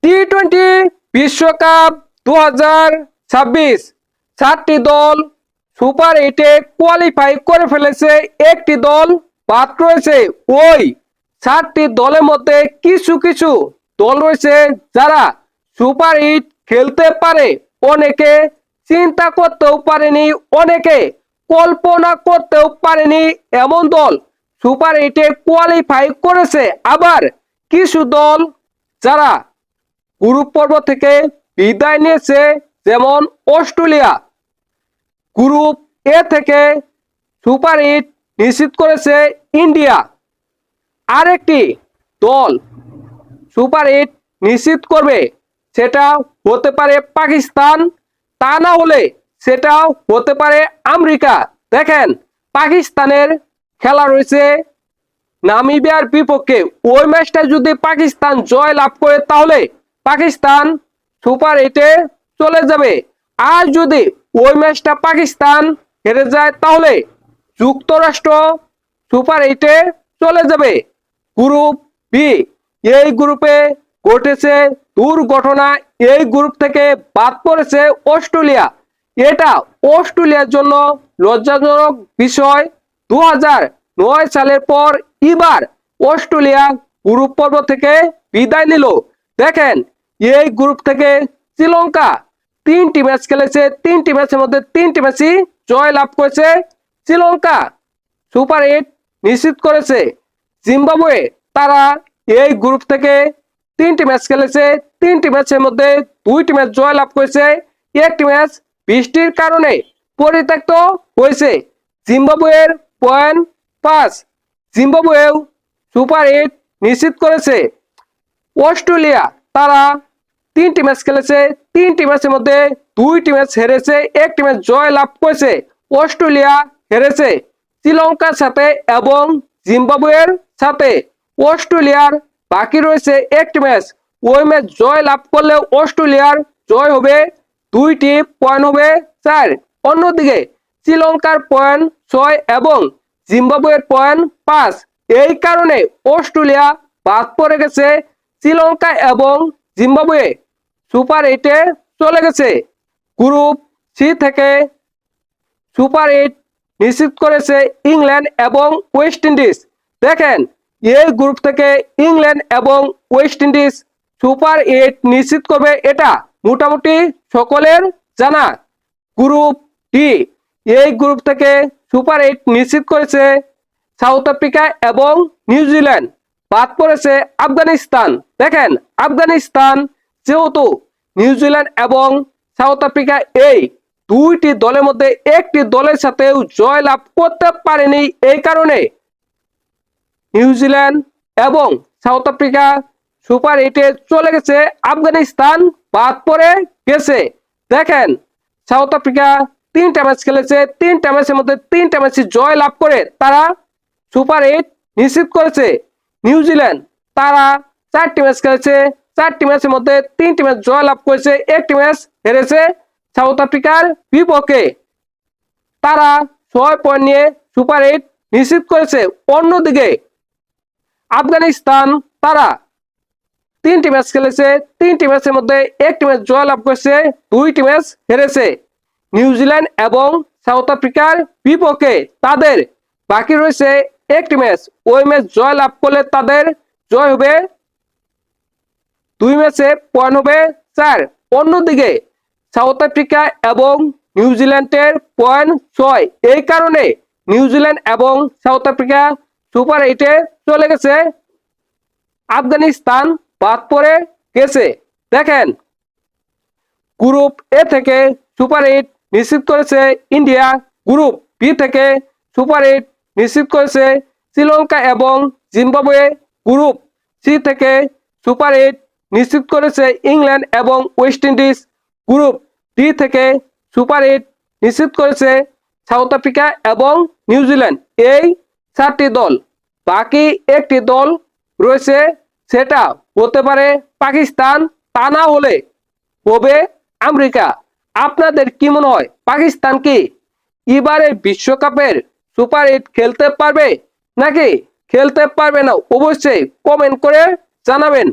টি-20 বিশ্বকাপ 2026 4টি দল সুপার 8-এ কোয়ালিফাই করে ফেলেছে। একটি দল বাদ রয়েছে। ওই 4টি দলের মধ্যে কিছু কিছু দল রয়েছে যারা সুপার 8 খেলতে পারে। অনেকে চিন্তা করতেও পারেনি, অনেকে কল্পনা করতেও পারেনি এমন দল সুপার 8-এ কোয়ালিফাই করেছে। আবার কিছু দল যারা গ্রুপ পর্ব থেকে বিদায় নিয়েছে, যেমন অস্ট্রেলিয়া গ্রুপ এ থেকে সুপার 8 নিশ্চিত করেছে। ইন্ডিয়া আরেকটি দল সুপার 8 নিশ্চিত করবে, সেটা হতে পারে পাকিস্তান, তা না হলে সেটা হতে পারে আমেরিকা। দেখেন, পাকিস্তানের খেলা রয়েছে নামিবিয়ার বিপক্ষে। ওই ম্যাচটা যদি পাকিস্তান জয় লাভ করে তাহলে পাকিস্তান সুপার 8-এ চলে যাবে। আর যদি ওই ম্যাচটা পাকিস্তান হেরে যায় তাহলে যুক্তরাষ্ট্র সুপার 8-এ চলে যাবে। গ্রুপ বি, এই গ্রুপে ঘটেছে দুর্ঘটনা। এই গ্রুপ থেকে বাদ পড়েছে অস্ট্রেলিয়া। এটা অস্ট্রেলিয়ার জন্য লজ্জাজনক বিষয়। 2009 সালের পর এবার অস্ট্রেলিয়া গ্রুপ পর্ব থেকে বিদায় নিল। দেখেন, এই গ্রুপ থেকে শ্রীলঙ্কা 3টি ম্যাচ খেলেছে, 3টি ম্যাচের মধ্যে 3টি ম্যাচই জয় লাভ করেছে। শ্রীলঙ্কা সুপার 8 নিশ্চিত করেছে। জিম্বাবুয়ে তারা এই গ্রুপ থেকে 3টি ম্যাচ খেলেছে, 3টি ম্যাচের মধ্যে 2টি ম্যাচ জয় লাভ করেছে। একটি ম্যাচ বৃষ্টির কারণে পরিত্যক্ত হয়েছে। জিম্বাবুয়ের পয়েন্ট 5। জিম্বাবুয়েও সুপার 8 নিশ্চিত করেছে। অস্ট্রেলিয়া তারা 3টি ম্যাচ খেলেছে, 3টি ম্যাচের মধ্যে 2টি ম্যাচ হেরেছে, একটি ম্যাচ জয় লাভ করেছে। অস্ট্রেলিয়া হেরেছে শ্রীলঙ্কার সাথে এবং জিম্বাবুয়ের সাথে। অস্ট্রেলিয়ার বাকি রয়েছে একটি ম্যাচ। ওই ম্যাচ জয় লাভ করলে অস্ট্রেলিয়ার জয় হবে, 2টি পয়েন্ট হবে 4। অন্যদিকে শ্রীলঙ্কার পয়েন্ট 6 এবং জিম্বাবুয়ের পয়েন্ট 5। এই কারণে অস্ট্রেলিয়া বাদ পড়ে গেছে। শ্রীলঙ্কা এবং জিম্বাবুয়ে সুপার 8-এ চলে গেছে। গ্রুপ সি থেকে সুপার 8 নিশ্চিত করেছে ইংল্যান্ড এবং ওয়েস্ট ইন্ডিজ। দেখেন, এই গ্রুপ থেকে ইংল্যান্ড এবং ওয়েস্ট ইন্ডিজ সুপার 8 নিশ্চিত করবে, এটা মোটামুটি সকলের জানা। গ্রুপ ডি, এই গ্রুপ থেকে সুপার 8 নিশ্চিত করেছে সাউথ আফ্রিকা এবং নিউজিল্যান্ড। বাদ পড়েছে আফগানিস্তান। দেখেন, আফগানিস্তান যেহেতু নিউজিল্যান্ড এবং সাউথ আফ্রিকা এই 2টি দলের মধ্যে একটি দলের সাথে জয় লাভ করতে পারেনি, এই কারণে নিউজিল্যান্ড এবং সাউথ আফ্রিকা সুপার 8-এ চলে গেছে। আফগানিস্তান বাদ পড়ে গেছে। দেখেন, সাউথ আফ্রিকা 3টা ম্যাচ খেলেছে, 3টা ম্যাচের মধ্যে 3টা ম্যাচে জয় লাভ করে তারা সুপার 8 নিশ্চিত করেছে। নিউজিল্যান্ড তারা 4টি ম্যাচ খেলেছে, 4টি ম্যাচের মধ্যে 3টি ম্যাচ জয় লাভ করেছে, একটি ম্যাচ হেরেছে সাউথ আফ্রিকার বিপক্ষে। তারা 6 পয়েন্ট নিয়ে সুপার 8 নিশ্চিত করেছে। অন্যদিকে আফগানিস্তান তারা 3টি ম্যাচ খেলেছে, 3টি ম্যাচের মধ্যে একটি ম্যাচ জয় লাভ করেছে, 2টি ম্যাচ হেরেছে নিউজিল্যান্ড এবং সাউথ আফ্রিকার বিপক্ষে। তাদের বাকি রয়েছে একটি ম্যাচ। ওই ম্যাচ জয় লাভ করলে তাদের জয় হবে, 2 ম্যাচে পয়েন্ট হবে 4। অন্যদিকে সাউথ আফ্রিকা এবং নিউজিল্যান্ডের পয়েন্ট 6। এই কারণে নিউজিল্যান্ড এবং সাউথ আফ্রিকা সুপার 8-এ চলে গেছে। আফগানিস্তান বাদ পড়ে গেছে। দেখেন, গ্রুপ এ থেকে সুপার 8 নিশ্চিত করেছে ইন্ডিয়া। গ্রুপ বি থেকে সুপার 8 নিশ্চিত করেছে শ্রীলঙ্কা এবং জিম্বাবুয়ে। গ্রুপ সি থেকে সুপার 8 নিশ্চিত করেছে ইংল্যান্ড এবং ওয়েস্ট ইন্ডিজ। গ্রুপ ডি থেকে সুপার 8 নিশ্চিত করেছে সাউথ আফ্রিকা এবং নিউজিল্যান্ড। এই 4টি দল। বাকি একটি দল রয়েছে, সেটা হতে পারে পাকিস্তান, তা না হলে হবে আমেরিকা। আপনাদের কি মনে হয়, পাকিস্তান কি এবারে বিশ্বকাপের সুপার 8 খেলতে পারবে নাকি খেলতে পারবে না? অবশ্যই কমেন্ট করে জানাবেন।